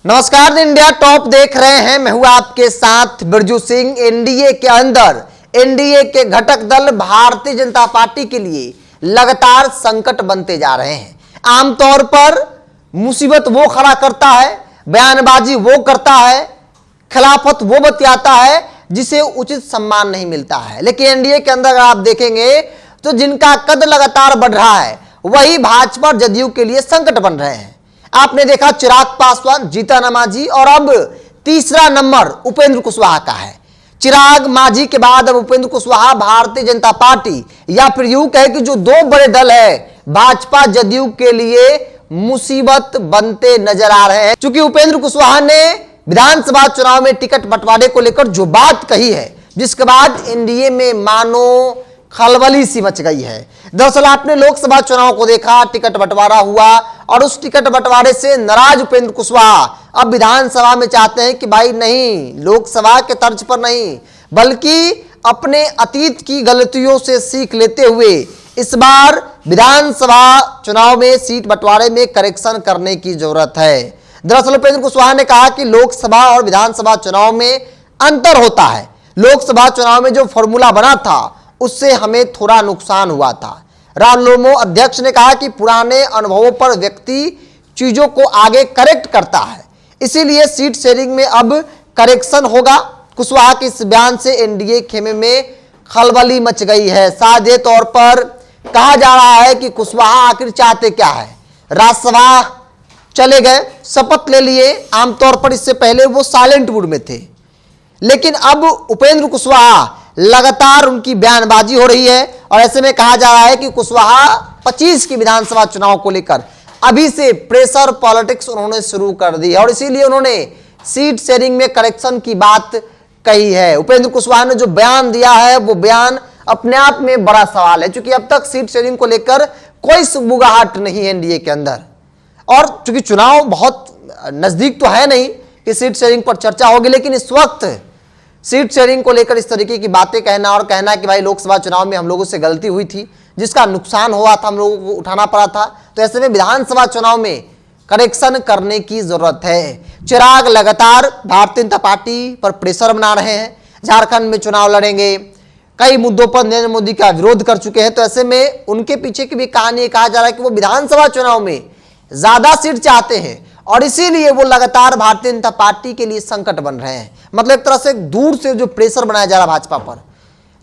नमस्कार, India top देख रहे हैं। मैं हूं आपके साथ बिरजू सिंह। एनडीए के अंदर एनडीए के घटक दल भारतीय जनता पार्टी के लिए लगातार संकट बनते जा रहे हैं। आमतौर पर मुसीबत वो खड़ा करता है, बयानबाजी वो करता है, खिलाफत वो बतियाता है जिसे उचित सम्मान नहीं मिलता है। लेकिन एनडीए के अंदर अगर आप देखेंगे तो जिनका कद लगातार बढ़ रहा है वही भाजपा और जदयू के लिए संकट बन रहे हैं। आपने देखा चिराग पासवान, जीतन मांझी और अब तीसरा नंबर उपेंद्र कुशवाहा का है। चिराग मांझी के बाद अब उपेंद्र कुशवाहा भारतीय जनता पार्टी या फिर यूं कहे कि जो दो बड़े दल है भाजपा जदयू के लिए मुसीबत बनते नजर आ रहे हैं। क्योंकि उपेंद्र कुशवाहा ने विधानसभा चुनाव में टिकट बंटवारे को लेकर जो बात कही है, जिसके बाद एनडीए में मानो खलबली सी मच गई है। दरअसल आपने लोकसभा चुनाव को देखा, टिकट बंटवारा हुआ और उस टिकट बंटवारे से नाराज उपेंद्र कुशवाहा अब विधानसभा में चाहते हैं कि भाई नहीं, लोकसभा के तर्ज पर नहीं बल्कि अपने अतीत की गलतियों से सीख लेते हुए इस बार विधानसभा चुनाव में सीट बंटवारे में करेक्शन करने की जरूरत है। दरअसल उपेंद्र कुशवाहा ने कहा कि लोकसभा और विधानसभा चुनाव में अंतर होता है। लोकसभा चुनाव में जो फॉर्मूला बना था उससे हमें थोड़ा नुकसान हुआ था। रामलोमो अध्यक्ष ने कहा कि पुराने अनुभवों पर व्यक्ति चीजों को आगे करेक्ट करता है, इसीलिए सीट शेयरिंग में अब करेक्शन होगा। कुशवाहा के इस बयान से एनडीए खेमे में खलबली मच गई है। साझे तौर पर कहा जा रहा है कि कुशवाहा आखिर चाहते क्या है। राज्यसभा चले गए, शपथ ले लिए, आमतौर पर इससे पहले वो साइलेंट मूड में थे, लेकिन अब उपेंद्र कुशवाहा लगातार उनकी बयानबाजी हो रही है और ऐसे में कहा जा रहा है कि कुशवाहा 25 की विधानसभा चुनाव को लेकर अभी से प्रेशर पॉलिटिक्स उन्होंने शुरू कर दी है और इसीलिए उन्होंने सीट शेयरिंग में करेक्शन की बात कही है। उपेंद्र कुशवाहा ने जो बयान दिया है वो बयान अपने आप में बड़ा सवाल है, क्योंकि अब तक सीट शेयरिंग को लेकर कोई सुगबुगाहट नहीं है एनडीए के अंदर। और चूंकि चुनाव बहुत नजदीक तो है नहीं कि सीट शेयरिंग पर चर्चा होगी, लेकिन इस वक्त सीट शेयरिंग को लेकर इस तरीके की बातें कहना और कहना कि भाई लोकसभा चुनाव में हम लोगों से गलती हुई थी, जिसका नुकसान हुआ था, हम लोगों को उठाना पड़ा था, तो ऐसे में विधानसभा चुनाव में करेक्शन करने की जरूरत है। चिराग लगातार भारतीय जनता पार्टी पर प्रेशर बना रहे हैं। झारखंड में चुनाव लड़ेंगे, कई मुद्दों पर नरेंद्र मोदी का विरोध कर चुके हैं, तो ऐसे में उनके पीछे की भी कहानी कहा जा रहा है कि वो विधानसभा चुनाव में ज्यादा सीट चाहते हैं और इसीलिए वो लगातार भारतीय जनता पार्टी के लिए संकट बन रहे हैं। मतलब एक तरह से दूर से जो प्रेशर बनाया जा रहा है भाजपा पर।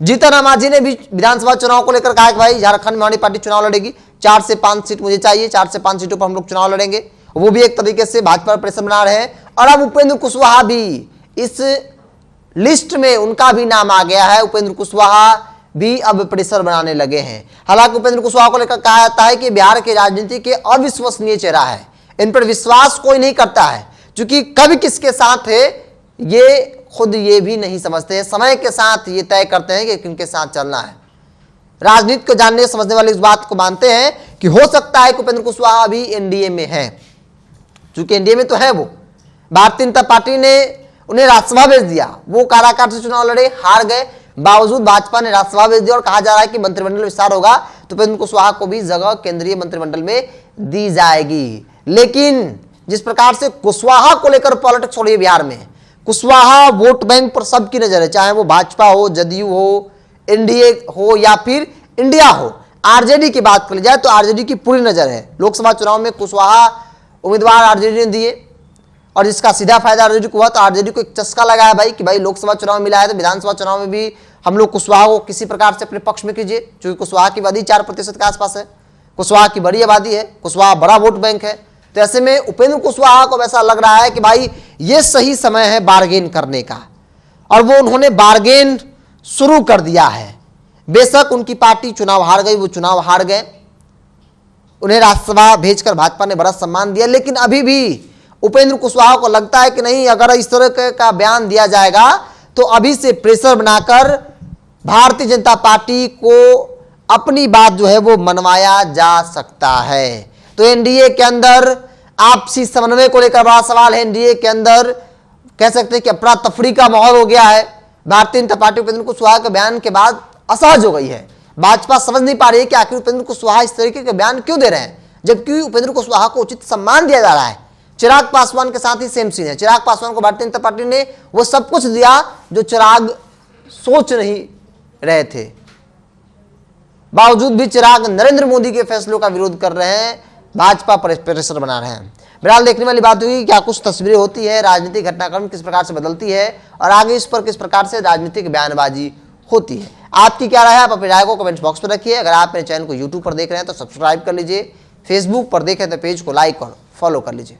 जीतन मांझी ने भी विधानसभा चुनाव को लेकर कहा कि भाई झारखंड में हमारी पार्टी चुनाव लड़ेगी, 4 से 5 सीट मुझे चाहिए, 4 से 5 सीटों पर हम लोग चुनाव लड़ेंगे। वो भी एक तरीके से भाजपा पर प्रेशर बना रहे हैं और अब उपेंद्र कुशवाहा भी इस लिस्ट में उनका भी नाम आ गया है। उपेंद्र कुशवाहा भी अब प्रेशर बनाने लगे हैं। हालांकि उपेंद्र कुशवाहा को लेकर कहा जाता है कि बिहार की राजनीति के अविश्वसनीय चेहरा है, इन पर विश्वास कोई नहीं करता है, क्योंकि कभी किसके साथ है ये खुद ये भी नहीं समझते हैं। समय के साथ ये तय करते हैं कि किनके साथ चलना है। राजनीति को जानने समझने वाले इस बात को मानते हैं कि हो सकता है कि उपेंद्र कुशवाहा भी एनडीए में है, क्योंकि एनडीए में तो है वो। भारतीय जनता पार्टी ने उन्हें राज्यसभा भेज दिया, वो काराकाट से चुनाव लड़े, हार गए, बावजूद भाजपा ने राज्यसभा भेज दिया और कहा जा रहा है कि मंत्रिमंडल विस्तार होगा तो उपेंद्र कुशवाहा को भी जगह केंद्रीय मंत्रिमंडल में दी जाएगी। लेकिन जिस प्रकार से कुशवाहा को लेकर पॉलिटिक्स हो रही है बिहार में, कुशवाहा वोट बैंक पर सबकी नजर है, चाहे वो भाजपा हो, जदयू हो, एनडीए हो या फिर इंडिया हो। आरजेडी की बात कर ली जाए तो आरजेडी की पूरी नजर है। लोकसभा चुनाव में कुशवाहा उम्मीदवार आरजेडी ने दिए और जिसका सीधा फायदा आरजेडी को हुआ, तो आरजेडी को एक चस्का लगाया भाई कि भाई लोकसभा चुनाव में मिला है तो विधानसभा चुनाव में भी हम लोग कुशवाहा को किसी प्रकार से अपने पक्ष में कीजिए, क्योंकि कुशवाहा की आबादी 4% के आसपास है, कुशवाहा की बड़ी आबादी है, कुशवाहा बड़ा वोट बैंक है। तो ऐसे में उपेंद्र कुशवाहा को ऐसा लग रहा है कि भाई ये सही समय है बार्गेन करने का, और वो उन्होंने बार्गेन शुरू कर दिया है। बेशक उनकी पार्टी चुनाव हार गई, वो चुनाव हार गए, उन्हें राज्यसभा भेजकर भाजपा ने बड़ा सम्मान दिया, लेकिन अभी भी उपेंद्र कुशवाहा को लगता है कि नहीं, अगर इस तरह का बयान दिया जाएगा तो अभी से प्रेशर बनाकर भारतीय जनता पार्टी को अपनी बात जो है वो मनवाया जा सकता है। तो एनडीए के अंदर आपसी समन्वय को लेकर बड़ा सवाल है। एनडीए के अंदर कह सकते हैं कि अफरा तफरी का माहौल हो गया है। भारतीय जनता पार्टी उपेंद्र कुशवाहा के बयान के बाद असहज हो गई है। भाजपा समझ नहीं पा रही है कि आखिर उपेंद्र कुशवाहा इस तरीके के बयान क्यों दे रहे हैं, जबकि उपेंद्र कुशवाहा को उचित सम्मान दिया जा रहा है। चिराग पासवान के साथ ही सेम सीन है। चिराग पासवान को भारतीय जनता पार्टी ने वो सब कुछ दिया जो चिराग सोच नहीं रहे थे। बावजूद भी चिराग नरेंद्र मोदी के फैसलों का विरोध कर रहे हैं, भाजपा पर प्रेशर बना रहे हैं। बहरहाल देखने वाली बात होगी क्या कुछ तस्वीरें होती है, राजनीतिक घटनाक्रम किस प्रकार से बदलती है और आगे इस पर किस प्रकार से राजनीतिक बयानबाजी होती है। आपकी क्या राय है, आप अपनी राय को कमेंट्स बॉक्स में रखिए। अगर आप मेरे चैनल को यूट्यूब पर देख रहे हैं तो सब्सक्राइब कर लीजिए, फेसबुक पर देखें तो पेज को लाइक और फॉलो कर लीजिए।